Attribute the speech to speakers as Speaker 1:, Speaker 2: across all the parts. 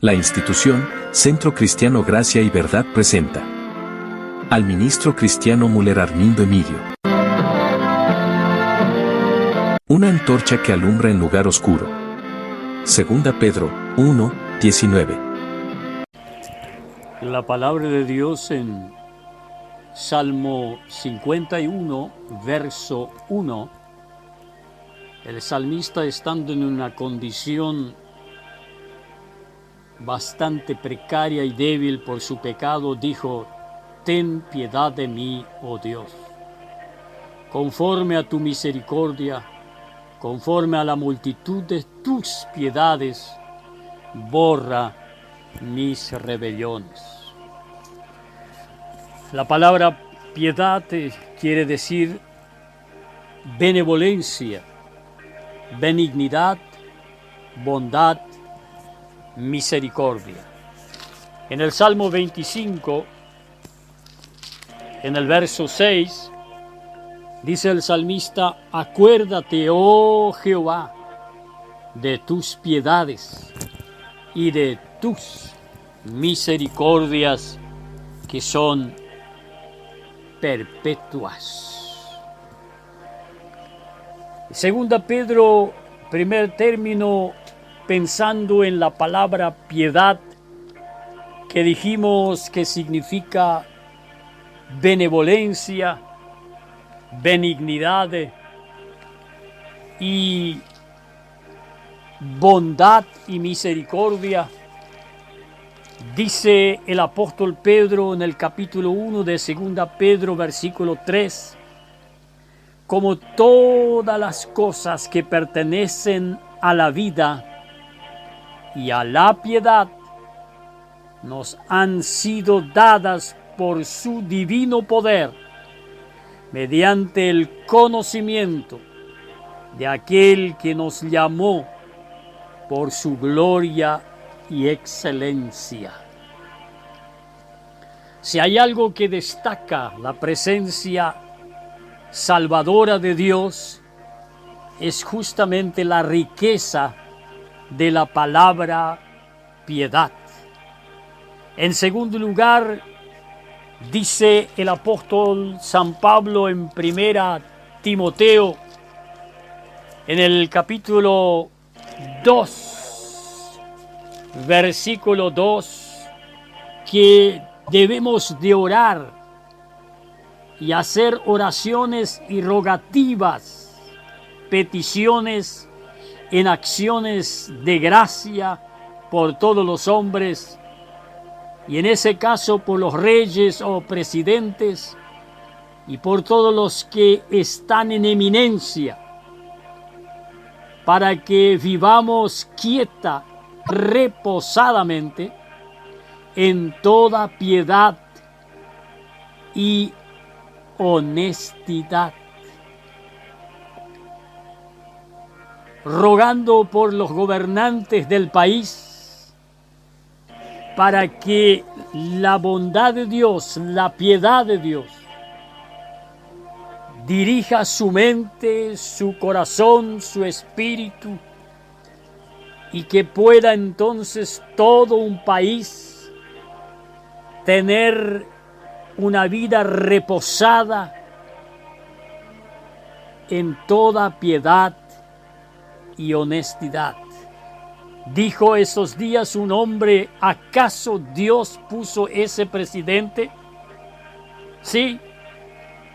Speaker 1: La institución, Centro Cristiano Gracia y Verdad presenta al ministro cristiano Müller Armindo Emilio. Una antorcha que alumbra en lugar oscuro. Segunda Pedro 1:19.
Speaker 2: La palabra de Dios en Salmo 51, verso 1. El salmista, estando en una condición bastante precaria y débil por su pecado, dijo: «Ten piedad de mí, oh Dios, conforme a tu misericordia, conforme a la multitud de tus piedades, borra mis rebeliones». La palabra piedad quiere decir benevolencia, benignidad, bondad, misericordia. En el Salmo 25, en el verso 6, dice el salmista: «Acuérdate, oh Jehová, de tus piedades y de tus misericordias que son perpetuas». Segunda Pedro, primer término, pensando en la palabra piedad, que dijimos que significa benevolencia, benignidad y bondad y misericordia. Dice el apóstol Pedro en el capítulo 1 de Segunda Pedro, versículo 3, como todas las cosas que pertenecen a la vida y a la piedad nos han sido dadas por su divino poder, mediante el conocimiento de aquel que nos llamó por su gloria y excelencia. Si hay algo que destaca la presencia salvadora de Dios, es justamente la riqueza de la palabra piedad. En segundo lugar, dice el apóstol San Pablo en primera Timoteo, en el capítulo 2, versículo 2, que debemos de orar y hacer oraciones y rogativas, peticiones en acciones de gracia por todos los hombres, y en ese caso por los reyes o presidentes y por todos los que están en eminencia, para que vivamos quieta, reposadamente, en toda piedad y honestidad, rogando por los gobernantes del país, para que la bondad de Dios, la piedad de Dios, dirija su mente, su corazón, su espíritu, y que pueda entonces todo un país tener una vida reposada en toda piedad y honestidad. Dijo esos días un hombre: ¿acaso Dios puso ese presidente? Sí,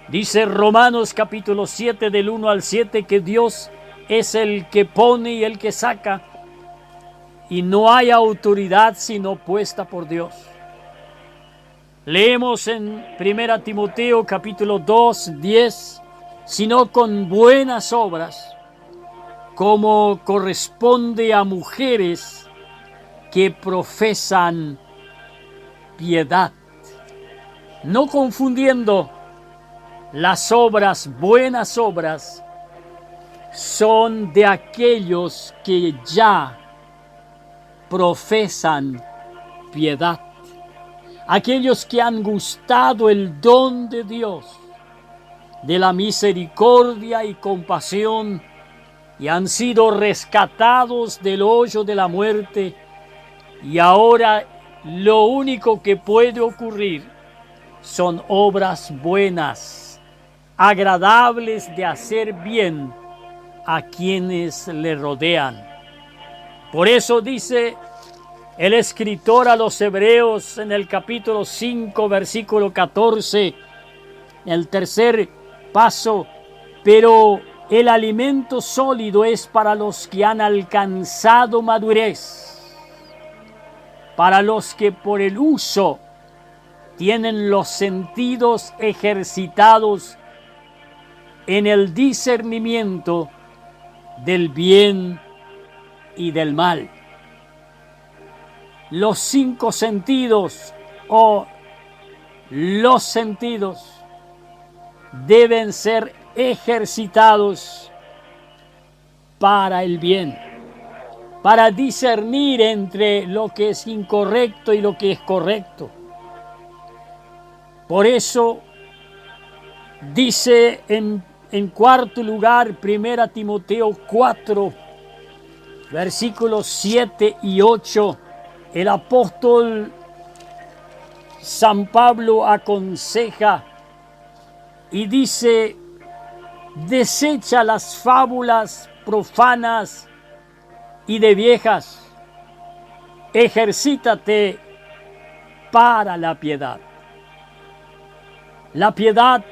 Speaker 2: dice Romanos capítulo 7 del 1 al 7 que Dios es el que pone y el que saca, y no hay autoridad sino puesta por Dios. Leemos en 1 Timoteo capítulo 2, 10, sino con buenas obras, como corresponde a mujeres que profesan piedad, no confundiendo las obras, buenas obras, son de aquellos que ya profesan piedad, aquellos que han gustado el don de Dios, de la misericordia y compasión, y han sido rescatados del hoyo de la muerte Y ahora lo único que puede ocurrir son obras buenas, agradables de hacer bien a quienes le rodean. Por eso dice el escritor a los Hebreos en el capítulo 5, versículo 14, el tercer paso: pero el alimento sólido es para los que han alcanzado madurez, para los que por el uso tienen los sentidos ejercitados en el discernimiento del bien y del mal. Los 5 sentidos o los sentidos deben ser ejercitados para el bien, para discernir entre lo que es incorrecto y lo que es correcto. Por eso dice en cuarto lugar, 1 Timoteo 4, versículos 7 y 8, el apóstol San Pablo aconseja y dice: desecha las fábulas profanas y de viejas, ejercítate para la piedad. La piedad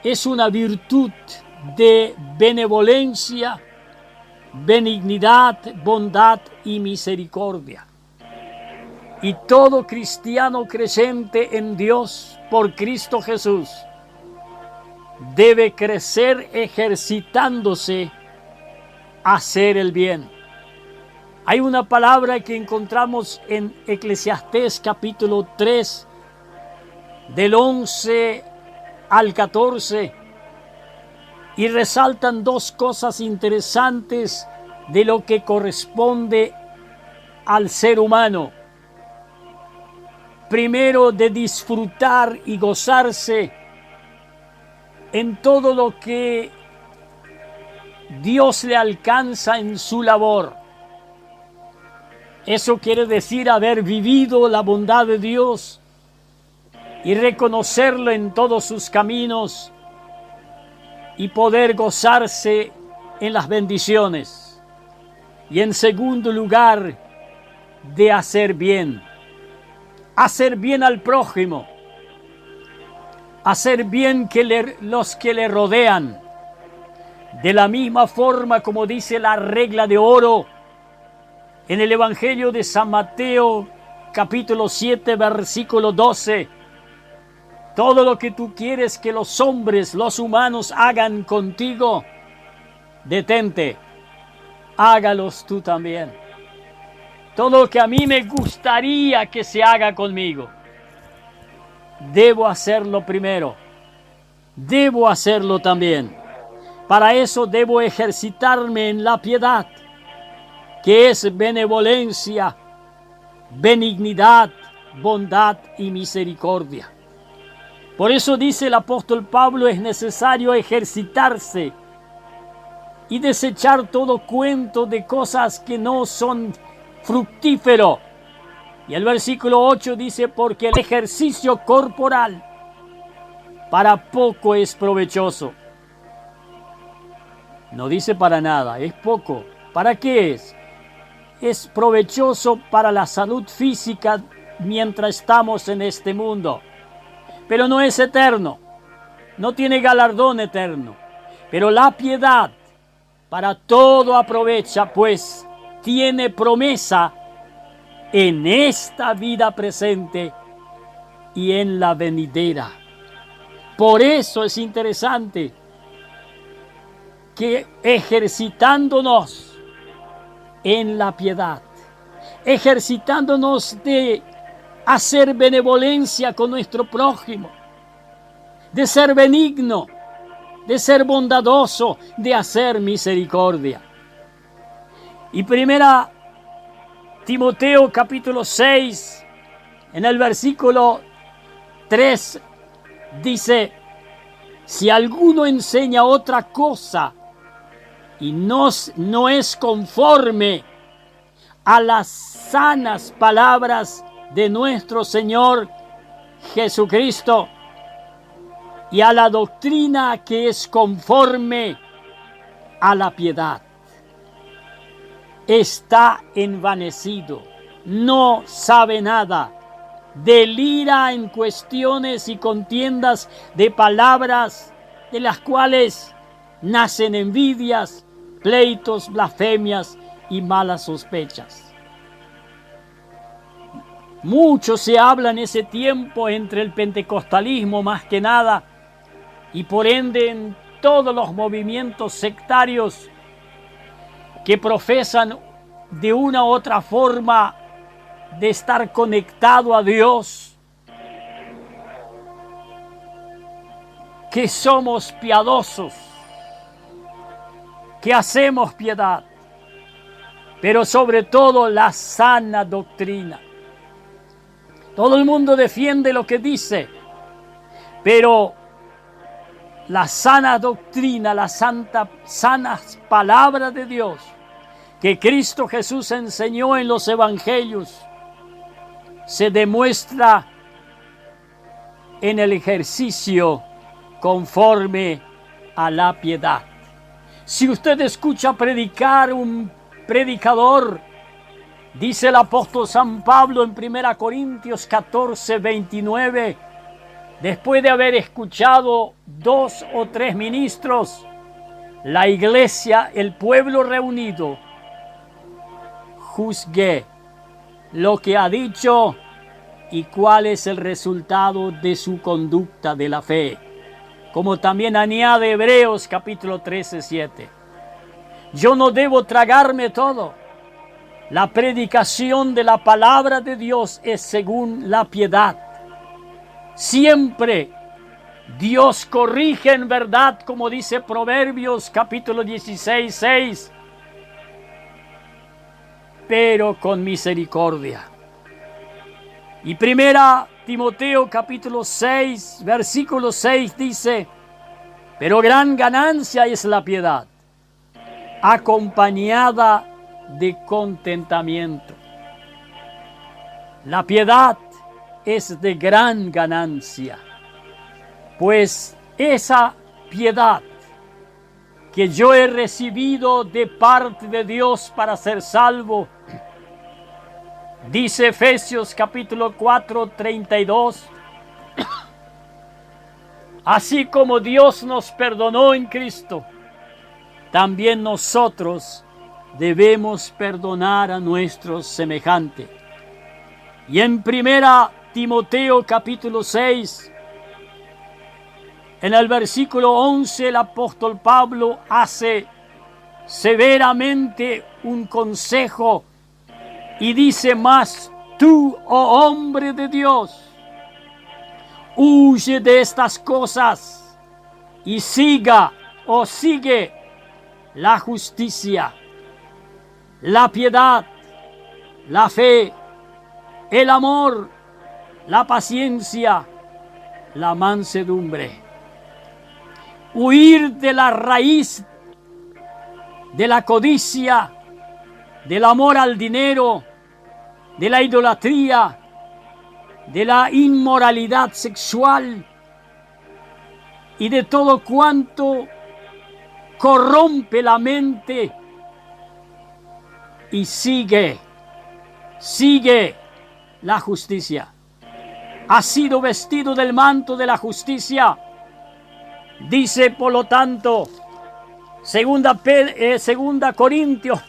Speaker 2: es una virtud de benevolencia, benignidad, bondad y misericordia. Y todo cristiano creyente en Dios por Cristo Jesús debe crecer ejercitándose a hacer el bien. Hay una palabra que encontramos en Eclesiastés capítulo 3, del 11 al 14, y resaltan 2 cosas interesantes de lo que corresponde al ser humano. Primero, de disfrutar y gozarse en todo lo que Dios le alcanza en su labor. Eso quiere decir haber vivido la bondad de Dios y reconocerlo en todos sus caminos y poder gozarse en las bendiciones. Y en segundo lugar, de hacer bien al prójimo, hacer bien los que le rodean. De la misma forma como dice la regla de oro en el Evangelio de San Mateo, capítulo 7, versículo 12. Todo lo que tú quieres que los hombres, los humanos hagan contigo, detente, hágalos tú también. Todo lo que a mí me gustaría que se haga conmigo, debo hacerlo primero, debo hacerlo también. Para eso debo ejercitarme en la piedad, que es benevolencia, benignidad, bondad y misericordia. Por eso dice el apóstol Pablo: es necesario ejercitarse y desechar todo cuento de cosas que no son fructífero. Y el versículo 8 dice: porque el ejercicio corporal para poco es provechoso. No dice para nada, es poco. ¿Para qué es? Es provechoso para la salud física mientras estamos en este mundo. Pero no es eterno, no tiene galardón eterno. Pero la piedad para todo aprovecha, pues tiene promesa en esta vida presente y en la venidera. Por eso es interesante que ejercitándonos en la piedad, ejercitándonos de hacer benevolencia con nuestro prójimo, de ser benigno, de ser bondadoso, de hacer misericordia. Y 1 Timoteo capítulo 6, en el versículo 3, dice: si alguno enseña otra cosa y no es conforme a las sanas palabras de nuestro Señor Jesucristo y a la doctrina que es conforme a la piedad. Está envanecido, no sabe nada, delira en cuestiones y contiendas de palabras de las cuales nacen envidias, pleitos, blasfemias y malas sospechas. Mucho se habla en ese tiempo entre el pentecostalismo más que nada y por ende en todos los movimientos sectarios que profesan de una u otra forma de estar conectado a Dios, que somos piadosos, que hacemos piedad, pero sobre todo la sana doctrina. Todo el mundo defiende lo que dice, pero la sana doctrina, las sanas palabras de Dios que Cristo Jesús enseñó en los evangelios, se demuestra en el ejercicio conforme a la piedad. Si usted escucha predicar un predicador, dice el apóstol San Pablo en 1 Corintios 14, 29, después de haber escuchado 2 o 3 ministros, la iglesia, el pueblo reunido, juzgue lo que ha dicho y cuál es el resultado de su conducta de la fe. Como también añade Hebreos capítulo 13, 7. Yo no debo tragarme todo. La predicación de la palabra de Dios es según la piedad. Siempre Dios corrige en verdad, como dice Proverbios capítulo 16, 6. Pero con misericordia. Y 1 Timoteo capítulo 6, versículo 6 dice, pero gran ganancia es la piedad, acompañada de contentamiento. La piedad es de gran ganancia, pues esa piedad que yo he recibido de parte de Dios para ser salvo, dice Efesios capítulo 4, 32, así como Dios nos perdonó en Cristo, también nosotros debemos perdonar a nuestros semejantes. Y en 1 Timoteo capítulo 6, en el versículo 11, el apóstol Pablo hace severamente un consejo y dice más, tú, oh hombre de Dios, huye de estas cosas y sigue la justicia, la piedad, la fe, el amor, la paciencia, la mansedumbre. Huir de la raíz de la codicia, del amor al dinero, de la idolatría, de la inmoralidad sexual y de todo cuanto corrompe la mente, y sigue la justicia. Ha sido vestido del manto de la justicia. Dice, por lo tanto, segunda Corintios,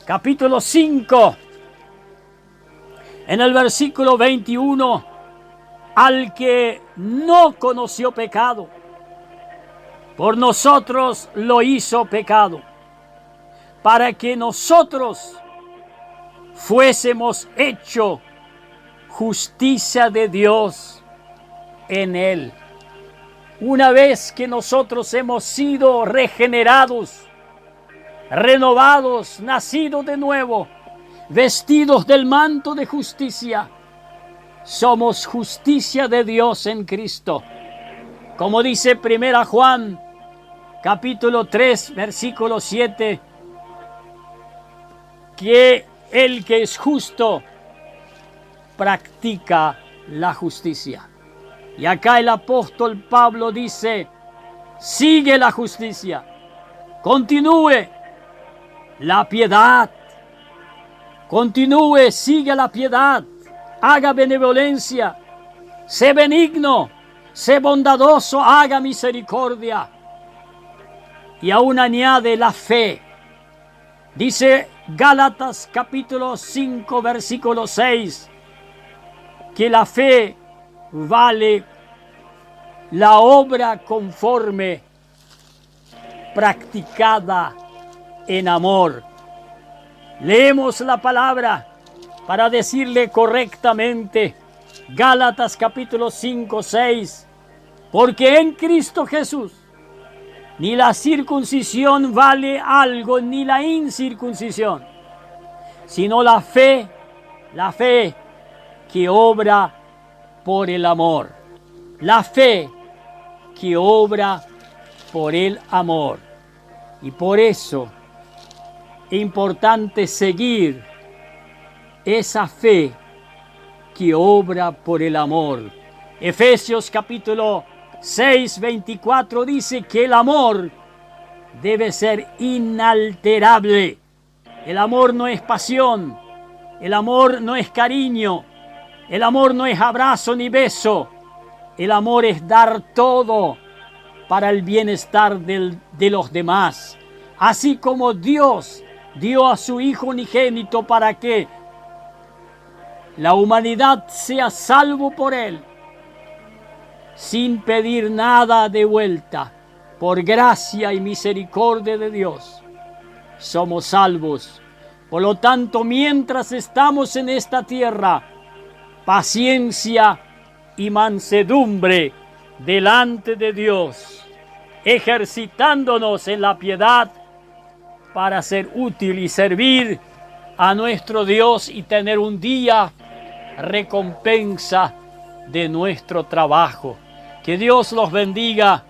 Speaker 2: capítulo 5, en el versículo 21, al que no conoció pecado, por nosotros lo hizo pecado, para que nosotros fuésemos hecho justicia de Dios en él. Una vez que nosotros hemos sido regenerados, renovados, nacidos de nuevo, vestidos del manto de justicia, somos justicia de Dios en Cristo. Como dice 1 Juan, capítulo 3, versículo 7, que el que es justo practica la justicia. Y acá el apóstol Pablo dice, sigue la justicia, continúe la piedad, continúe, sigue la piedad, haga benevolencia, sé benigno, sé bondadoso, haga misericordia. Y aún añade la fe. Dice Gálatas capítulo 5 versículo 6, que la fe vale la obra conforme practicada en amor. Leemos la palabra para decirle correctamente. Gálatas capítulo 5, 6. Porque en Cristo Jesús ni la circuncisión vale algo, ni la incircuncisión, sino la fe que obra por el amor. La fe que obra por el amor. Y por eso es importante seguir esa fe que obra por el amor. Efesios capítulo 6, 24 dice que el amor debe ser inalterable. El amor no es pasión, el amor no es cariño, el amor no es abrazo ni beso. El amor es dar todo para el bienestar de los demás. Así como Dios dio a su Hijo unigénito para que la humanidad sea salvo por Él, sin pedir nada de vuelta, por gracia y misericordia de Dios, somos salvos. Por lo tanto, mientras estamos en esta tierra, paciencia y mansedumbre delante de Dios, ejercitándonos en la piedad para ser útil y servir a nuestro Dios y tener un día recompensa de nuestro trabajo. Que Dios los bendiga